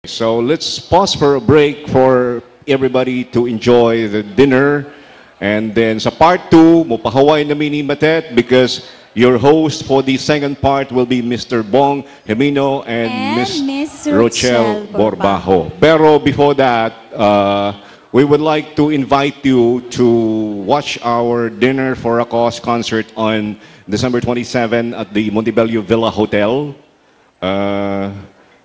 So let's pause for a break for everybody to enjoy the dinner. And then sa part 2, mupahaway na mini matet because your host for the second part will be Mr. Bong Gemino and Miss Rochelle Borbajo. Pero before that, we would like to invite you to watch our Dinner for a Cause concert on December 27 at the Montebello Villa Hotel.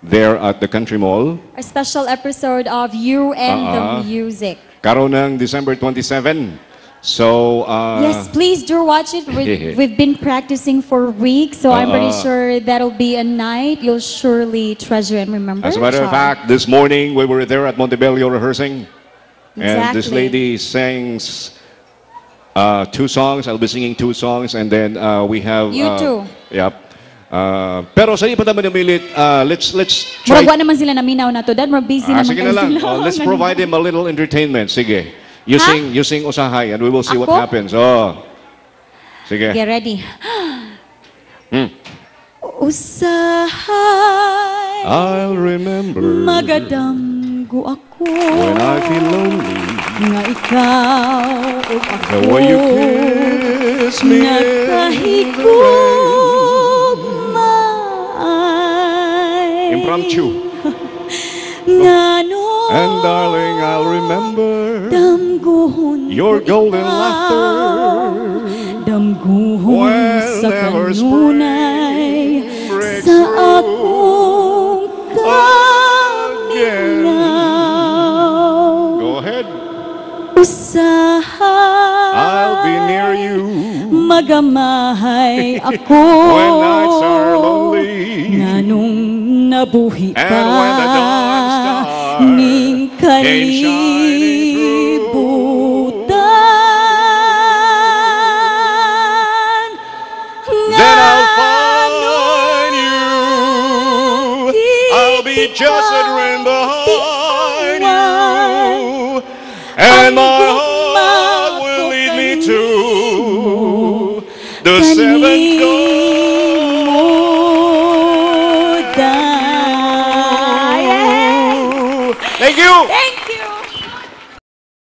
There at the Country Mall. A special episode of You and the Music. Karon ng December 27. So, yes, please do watch it. We've been practicing for weeks, so I'm pretty sure that'll be a night you'll surely treasure and remember. As a matter of fact, this morning we were there at Montebello rehearsing. Exactly. And this lady sings 2 songs. I'll be singing 2 songs. And then we have... You too. Yep. Pero sa ipa naman namilit, let's try... Muragwa naman sila naminaw na to. Dad, more busy naman sige na lang. sila. Let's provide them a little entertainment. Sige. You sing Usahay and we will see what Ako? happens. Oh. Sige. Get ready. Usahay, I'll remember magadamgo ako when I feel lonely. Nga ikaw o ako The way you kiss me impromptu. And darling, I'll remember your golden laughter whenever spring breaks through again. Go ahead. I'll be near you magamahay ako when nights are lonely. Nganong nabuhi ka And when the dawn star ning came shining kalibutan. Then I'll find you. I'll be just a dream behind you. And my heart will lead me to the seventh door.